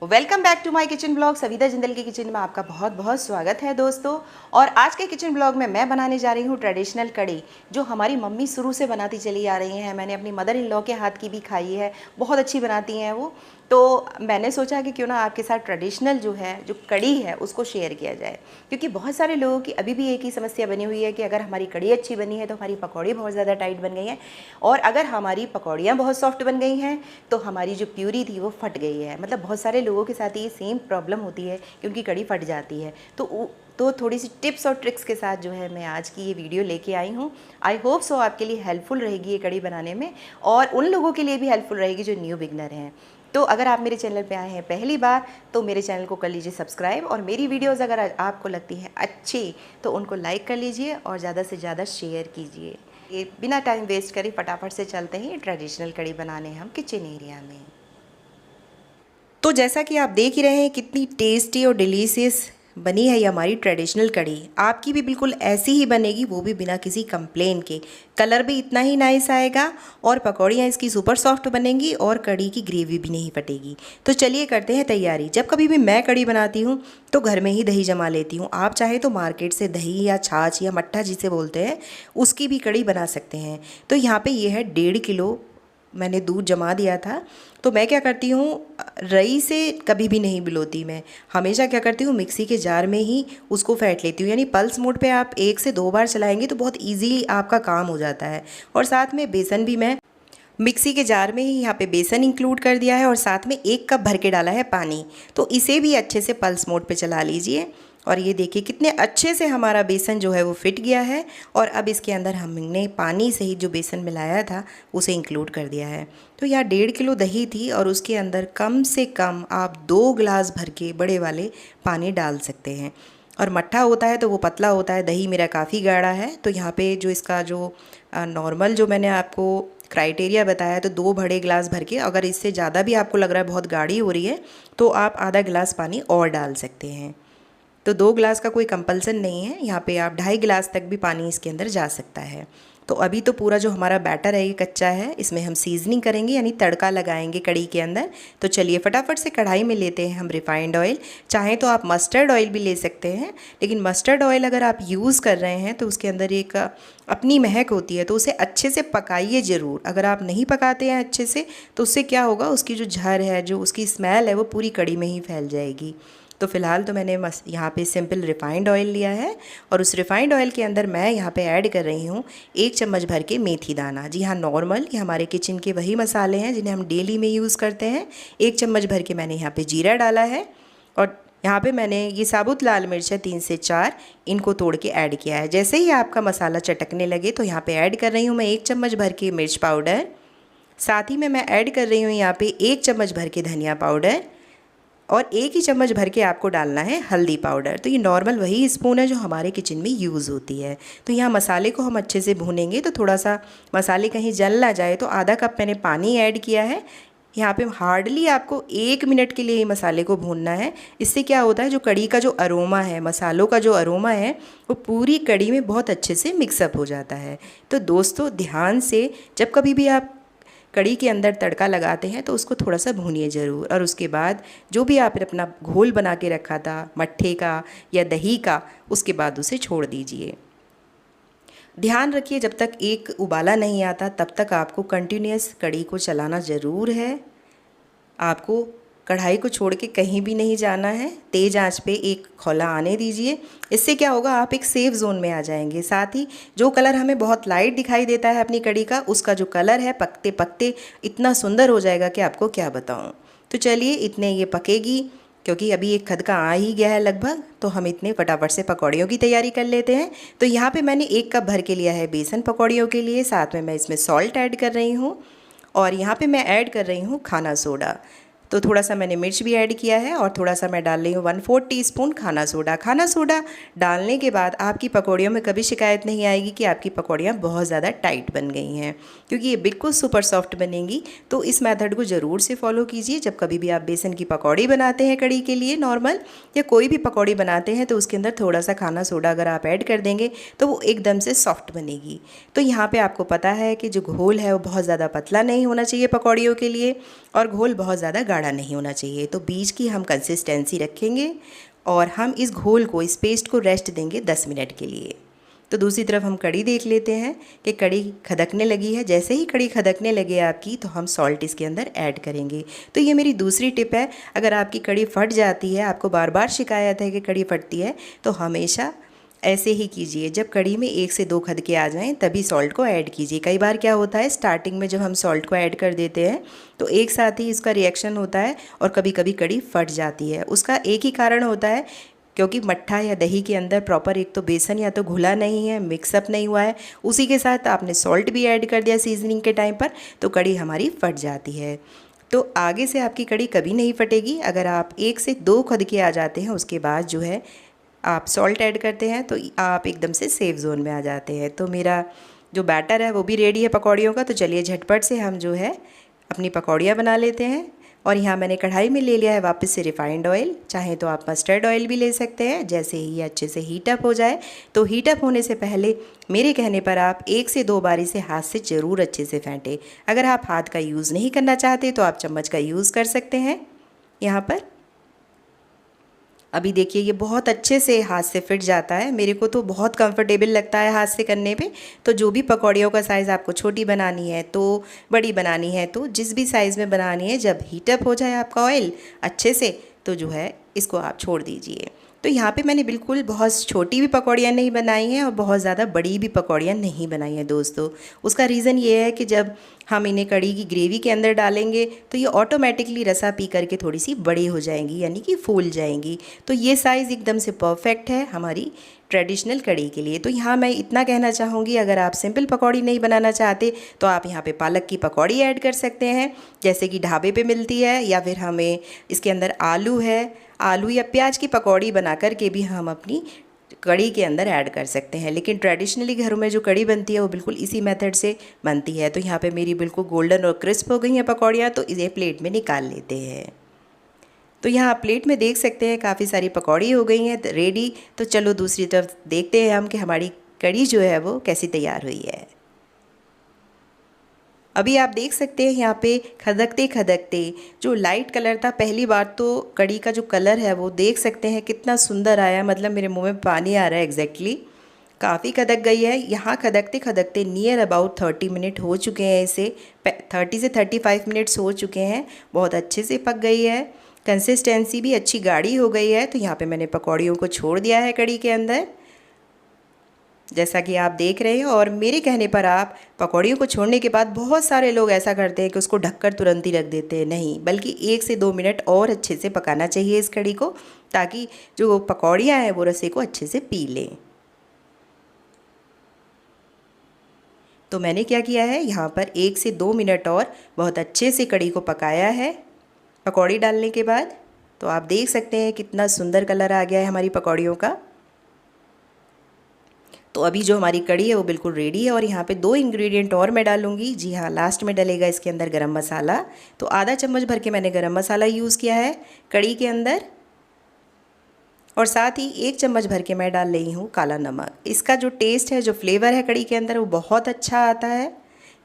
Welcome back to my kitchen blog. Savita Jindal के kitchen में आपका बहुत बहुत स्वागत है दोस्तों। और आज के किचन ब्लॉग में मैं बनाने जा रही हूँ ट्रेडिशनल कढ़ी, जो हमारी मम्मी शुरू से बनाती चली आ रही हैं। मैंने अपनी मदर इन लॉ के हाथ की भी खाई है, बहुत अच्छी बनाती हैं वो। तो मैंने सोचा कि क्यों ना आपके साथ ट्रेडिशनल जो है, जो कढ़ी है, उसको शेयर किया जाए। क्योंकि बहुत सारे लोगों की अभी भी एक ही समस्या बनी हुई है कि अगर हमारी कढ़ी अच्छी बनी है तो हमारी पकौड़ी बहुत ज़्यादा टाइट बन गई हैं, और अगर हमारी पकौड़ियाँ बहुत सॉफ्ट बन गई हैं तो हमारी जो प्यूरी थी वो फट गई है। मतलब बहुत सारे लोगों के साथ ये सेम प्रॉब्लम होती है कि उनकी कढ़ी फट जाती है। तो थोड़ी सी टिप्स और ट्रिक्स के साथ जो है मैं आज की ये वीडियो लेके आई हूँ। आई होप सो आपके लिए हेल्पफुल रहेगी ये कढ़ी बनाने में, और उन लोगों के लिए भी हेल्पफुल रहेगी जो न्यू बिगनर हैं। तो अगर आप मेरे चैनल पे आए हैं पहली बार तो मेरे चैनल को कर लीजिए सब्सक्राइब, और मेरी वीडियोस अगर आपको लगती है अच्छी तो उनको लाइक कर लीजिए और ज़्यादा से ज़्यादा शेयर कीजिए। ये बिना टाइम वेस्ट करे फटाफट से चलते हैं ट्रेडिशनल कढ़ी बनाने हम किचन एरिया में। तो जैसा कि आप देख ही रहे हैं कितनी टेस्टी और डिलीशियस बनी है ये हमारी ट्रेडिशनल कढ़ी। आपकी भी बिल्कुल ऐसी ही बनेगी, वो भी बिना किसी कंप्लेन के। कलर भी इतना ही नाइस आएगा और पकौड़ियाँ इसकी सुपर सॉफ्ट बनेंगी और कढ़ी की ग्रेवी भी नहीं फटेगी। तो चलिए करते हैं तैयारी। जब कभी भी मैं कढ़ी बनाती हूँ तो घर में ही दही जमा लेती हूँ। आप चाहे तो मार्केट से दही या छाछ या मट्ठा जिसे बोलते हैं उसकी भी कढ़ी बना सकते हैं। तो यहाँ पर ये है 1.5 किलो मैंने दूध जमा दिया था। तो मैं क्या करती हूँ, रई से कभी भी नहीं बिलोती, मैं हमेशा क्या करती हूँ मिक्सी के जार में ही उसको फेंट लेती हूँ। यानी पल्स मोड पे आप 1 से 2 बार चलाएंगे तो बहुत इजीली आपका काम हो जाता है। और साथ में बेसन भी मैं मिक्सी के जार में ही यहाँ पे बेसन इंक्लूड कर दिया है, और साथ में 1 कप भर के डाला है पानी। तो इसे भी अच्छे से पल्स मोड पे चला लीजिए। और ये देखिए कितने अच्छे से हमारा बेसन जो है वो फिट गया है। और अब इसके अंदर हमने पानी से ही जो बेसन मिलाया था उसे इंक्लूड कर दिया है। तो यहाँ 1.5 किलो दही थी और उसके अंदर कम से कम आप 2 गिलास भर के बड़े वाले पानी डाल सकते हैं। और मट्ठा होता है तो वो पतला होता है, दही मेरा काफ़ी गाढ़ा है। तो यहाँ पे जो इसका जो नॉर्मल जो मैंने आपको क्राइटेरिया बताया, तो 2 बड़े गिलास भर के, अगर इससे ज़्यादा भी आपको लग रहा है बहुत गाढ़ी हो रही है तो आप आधा गिलास पानी और डाल सकते हैं। तो 2 गिलास का कोई कंपल्सन नहीं है, यहाँ पे आप 2.5 गिलास तक भी पानी इसके अंदर जा सकता है। तो अभी तो पूरा जो हमारा बैटर है ये कच्चा है, इसमें हम सीजनिंग करेंगे यानी तड़का लगाएंगे कढ़ी के अंदर। तो चलिए फटाफट से कढ़ाई में लेते हैं हम रिफाइंड ऑयल। चाहें तो आप मस्टर्ड ऑयल भी ले सकते हैं, लेकिन मस्टर्ड ऑयल अगर आप यूज़ कर रहे हैं तो उसके अंदर एक अपनी महक होती है, तो उसे अच्छे से पकाइए ज़रूर। अगर आप नहीं पकाते हैं अच्छे से तो उससे क्या होगा, उसकी जो झर है, जो उसकी स्मेल है, वो पूरी कढ़ी में ही फैल जाएगी। तो फ़िलहाल तो मैंने यहाँ पे सिंपल रिफ़ाइंड ऑयल लिया है, और उस रिफ़ाइंड ऑयल के अंदर मैं यहाँ पे ऐड कर रही हूँ 1 चम्मच भर के मेथी दाना। जी हाँ, नॉर्मल ये हमारे किचन के वही मसाले हैं जिन्हें हम डेली में यूज़ करते हैं। 1 चम्मच भर के मैंने यहाँ पे जीरा डाला है, और यहाँ पे मैंने ये साबुत लाल मिर्च है 3 से 4, इनको तोड़ के ऐड किया है। जैसे ही आपका मसाला चटकने लगे तो यहाँ पे ऐड कर रही हूँ मैं 1 चम्मच भर के मिर्च पाउडर। साथ ही में मैं ऐड कर रही हूँ यहाँ पे 1 चम्मच भर के धनिया पाउडर, और 1 ही चम्मच भर के आपको डालना है हल्दी पाउडर। तो ये नॉर्मल वही स्पून है जो हमारे किचन में यूज़ होती है। तो यहाँ मसाले को हम अच्छे से भूनेंगे, तो थोड़ा सा मसाले कहीं जल ना जाए, तो आधा कप मैंने पानी ऐड किया है। यहाँ पे हार्डली आपको 1 मिनट के लिए ये मसाले को भूनना है। इससे क्या होता है, जो कढ़ी का जो अरोमा है, मसालों का जो अरोमा है, वो पूरी कढ़ी में बहुत अच्छे से मिक्सअप हो जाता है। तो दोस्तों ध्यान से जब कभी भी आप कढ़ी के अंदर तड़का लगाते हैं तो उसको थोड़ा सा भूनिए ज़रूर। और उसके बाद जो भी आपने अपना घोल बना के रखा था मट्ठे का या दही का, उसके बाद उसे छोड़ दीजिए। ध्यान रखिए जब तक एक उबाला नहीं आता तब तक आपको कंटिन्यूअस कढ़ी को चलाना ज़रूर है। आपको कढ़ाई को छोड़ के कहीं भी नहीं जाना है। तेज़ आंच पे एक खौला आने दीजिए। इससे क्या होगा, आप एक सेफ जोन में आ जाएंगे। साथ ही जो कलर हमें बहुत लाइट दिखाई देता है अपनी कढ़ी का, उसका जो कलर है पकते पकते इतना सुंदर हो जाएगा कि आपको क्या बताऊं। तो चलिए इतने ये पकेगी, क्योंकि अभी एक खदका आ ही गया है लगभग, तो हम इतने फटाफट से पकौड़ियों की तैयारी कर लेते हैं। तो यहाँ पे मैंने 1 कप भर के लिया है बेसन पकौड़ियों के लिए। साथ में मैं इसमें सॉल्ट ऐड कर रही हूँ, और यहाँ पे मैं ऐड कर रही हूँ खाना सोडा। तो थोड़ा सा मैंने मिर्च भी ऐड किया है, और थोड़ा सा मैं डाल रही हूँ 1/4 टीस्पून खाना सोडा। खाना सोडा डालने के बाद आपकी पकौड़ियों में कभी शिकायत नहीं आएगी कि आपकी पकौड़ियाँ बहुत ज़्यादा टाइट बन गई हैं, क्योंकि ये बिल्कुल सुपर सॉफ्ट बनेंगी। तो इस मेथड को ज़रूर से फॉलो कीजिए जब कभी भी आप बेसन की पकौड़ी बनाते हैं कढ़ी के लिए नॉर्मल, या कोई भी पकौड़ी बनाते हैं तो उसके अंदर थोड़ा सा खाना सोडा अगर आप ऐड कर देंगे तो वो एकदम से सॉफ्ट बनेगी। तो यहाँ पर आपको पता है कि जो घोल है वो बहुत ज़्यादा पतला नहीं होना चाहिए पकौड़ियों के लिए, और घोल बहुत ज़्यादा गाढ़ा गाढ़ा नहीं होना चाहिए। तो बीच की हम कंसिस्टेंसी रखेंगे और हम इस घोल को, इस पेस्ट को रेस्ट देंगे 10 मिनट के लिए। तो दूसरी तरफ हम कड़ी देख लेते हैं कि कड़ी खदकने लगी है। जैसे ही कड़ी खदकने लगे आपकी, तो हम सॉल्ट इसके अंदर ऐड करेंगे। तो ये मेरी दूसरी टिप है। अगर आपकी कड़ी फट जाती है, आपको बार बार शिकायत है कि कड़ी फटती है, तो हमेशा ऐसे ही कीजिए। जब कड़ी में 1 से 2 खदके आ जाएं तभी सॉल्ट को ऐड कीजिए। कई बार क्या होता है, स्टार्टिंग में जब हम सॉल्ट को ऐड कर देते हैं तो एक साथ ही इसका रिएक्शन होता है और कभी कभी कड़ी फट जाती है। उसका एक ही कारण होता है, क्योंकि मट्ठा या दही के अंदर प्रॉपर एक तो बेसन या तो घुला नहीं है, मिक्सअप नहीं हुआ है, उसी के साथ आपने सॉल्ट भी ऐड कर दिया सीजनिंग के टाइम पर, तो कड़ी हमारी फट जाती है। तो आगे से आपकी कड़ी कभी नहीं फटेगी। अगर आप 1 से 2 खदके आ जाते हैं, उसके बाद जो है आप सॉल्ट ऐड करते हैं, तो आप एकदम से सेफ जोन में आ जाते हैं। तो मेरा जो बैटर है वो भी रेडी है पकौड़ियों का। तो चलिए झटपट से हम जो है अपनी पकौड़ियाँ बना लेते हैं। और यहाँ मैंने कढ़ाई में ले लिया है वापस से रिफाइंड ऑयल। चाहे तो आप मस्टर्ड ऑयल भी ले सकते हैं। जैसे ही अच्छे से हीटअप हो जाए, तो हीटअप होने से पहले मेरे कहने पर आप 1 से 2 बारी से हाथ से ज़रूर अच्छे से फेंटें। अगर आप हाथ का यूज़ नहीं करना चाहते तो आप चम्मच का यूज़ कर सकते हैं। यहाँ पर अभी देखिए ये बहुत अच्छे से हाथ से फिट जाता है। मेरे को तो बहुत कंफर्टेबल लगता है हाथ से करने पे। तो जो भी पकौड़ियों का साइज़ आपको छोटी बनानी है, तो बड़ी बनानी है, तो जिस भी साइज़ में बनानी है, जब हीटअप हो जाए आपका ऑयल अच्छे से, तो जो है इसको आप छोड़ दीजिए। तो यहाँ पे मैंने बिल्कुल बहुत छोटी भी पकौड़ियाँ नहीं बनाई हैं और बहुत ज़्यादा बड़ी भी पकौड़ियाँ नहीं बनाई हैं दोस्तों। उसका रीज़न ये है कि जब हम इन्हें कड़ी की ग्रेवी के अंदर डालेंगे तो ये ऑटोमेटिकली रसा पी करके थोड़ी सी बड़ी हो जाएंगी, यानी कि फूल जाएंगी। तो ये साइज़ एकदम से परफेक्ट है हमारी ट्रेडिशनल कड़ी के लिए। तो यहाँ मैं इतना कहना चाहूँगी, अगर आप सिंपल पकौड़ी नहीं बनाना चाहते तो आप यहाँ पे पालक की पकौड़ी ऐड कर सकते हैं, जैसे कि ढाबे पे मिलती है, या फिर हमें इसके अंदर आलू या प्याज की पकौड़ी बना कर के भी हम अपनी कड़ी के अंदर ऐड कर सकते हैं। लेकिन ट्रेडिशनली घरों में जो कड़ी बनती है वो बिल्कुल इसी मेथड से बनती है। तो यहाँ पे मेरी बिल्कुल गोल्डन और क्रिस्प हो गई हैं पकौड़ियाँ। तो इसे प्लेट में निकाल लेते हैं। तो यहाँ प्लेट में देख सकते हैं काफ़ी सारी पकौड़ी हो गई हैं रेडी। तो चलो दूसरी तरफ देखते हैं हम कि हमारी कड़ी जो है वो कैसी तैयार हुई है। अभी आप देख सकते हैं यहाँ पे खदकते खदकते जो लाइट कलर था, पहली बार तो कड़ी का जो कलर है वो देख सकते हैं कितना सुंदर आया। मतलब मेरे मुंह में पानी आ रहा है। एग्जैक्टली काफ़ी खदक गई है। यहाँ खदकते खदकते नियर अबाउट 30 मिनट हो चुके हैं। इसे 30 से 35 मिनट्स हो चुके हैं। बहुत अच्छे से पक गई है। कंसिस्टेंसी भी अच्छी गाढ़ी हो गई है। तो यहाँ पे मैंने पकौड़ियों को छोड़ दिया है कड़ी के अंदर, जैसा कि आप देख रहे हैं। और मेरे कहने पर आप पकौड़ियों को छोड़ने के बाद, बहुत सारे लोग ऐसा करते हैं कि उसको ढककर तुरंत ही रख देते हैं। नहीं, बल्कि 1 से 2 मिनट और अच्छे से पकाना चाहिए इस कड़ी को, ताकि जो पकौड़ियाँ हैं वो रसे को अच्छे से पी लें। तो मैंने क्या किया है, यहाँ पर 1 से 2 मिनट और बहुत अच्छे से कड़ी को पकाया है पकौड़ी डालने के बाद। तो आप देख सकते हैं कितना सुंदर कलर आ गया है हमारी पकौड़ियों का। तो अभी जो हमारी कड़ी है वो बिल्कुल रेडी है। और यहाँ पे 2 इंग्रेडिएंट और मैं डालूँगी। जी हाँ, लास्ट में डलेगा इसके अंदर गरम मसाला। तो आधा चम्मच भर के मैंने गरम मसाला यूज़ किया है कड़ी के अंदर। और साथ ही 1 चम्मच भर के मैं डाल रही हूँ काला नमक। इसका जो टेस्ट है, जो फ्लेवर है कड़ी के अंदर, वो बहुत अच्छा आता है।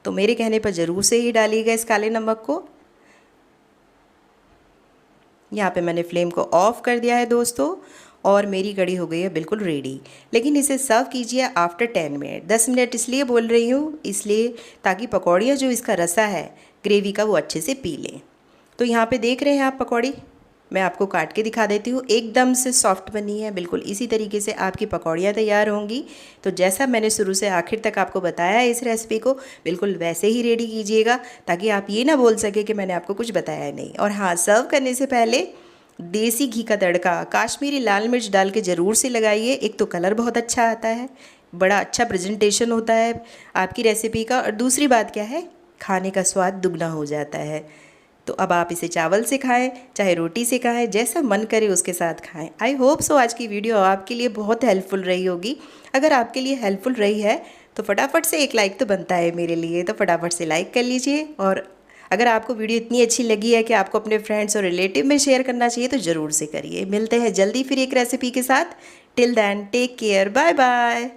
तो मेरे कहने पर ज़रूर से ही डालिएगा इस काले नमक को। यहाँ पे मैंने फ्लेम को ऑफ़ कर दिया है दोस्तों, और मेरी कड़ी हो गई है बिल्कुल रेडी। लेकिन इसे सर्व कीजिए आफ्टर 10 मिनट। 10 मिनट इसलिए बोल रही हूँ, इसलिए ताकि पकौड़ियाँ जो इसका रसा है ग्रेवी का वो अच्छे से पी लें। तो यहाँ पे देख रहे हैं आप पकौड़ी, मैं आपको काट के दिखा देती हूँ। एकदम से सॉफ्ट बनी है। बिल्कुल इसी तरीके से आपकी पकौड़ियाँ तैयार होंगी। तो जैसा मैंने शुरू से आखिर तक आपको बताया है इस रेसिपी को, बिल्कुल वैसे ही रेडी कीजिएगा, ताकि आप ये ना बोल सके कि मैंने आपको कुछ बताया नहीं। और हाँ, सर्व करने से पहले देसी घी का तड़का काश्मीरी लाल मिर्च डाल के ज़रूर से लगाइए। एक तो कलर बहुत अच्छा आता है, बड़ा अच्छा प्रेजेंटेशन होता है आपकी रेसिपी का, और दूसरी बात क्या है, खाने का स्वाद दुगना हो जाता है। तो अब आप इसे चावल से खाएं, चाहे रोटी से खाएं, जैसा मन करे उसके साथ खाएं। आई होप सो आज की वीडियो आपके लिए बहुत हेल्पफुल रही होगी। अगर आपके लिए हेल्पफुल रही है तो फटाफट से एक लाइक तो बनता है मेरे लिए, तो फटाफट से लाइक कर लीजिए। और अगर आपको वीडियो इतनी अच्छी लगी है कि आपको अपने फ्रेंड्स और रिलेटिव में शेयर करना चाहिए, तो ज़रूर से करिए। मिलते हैं जल्दी फिर एक रेसिपी के साथ। Till then take care, bye bye.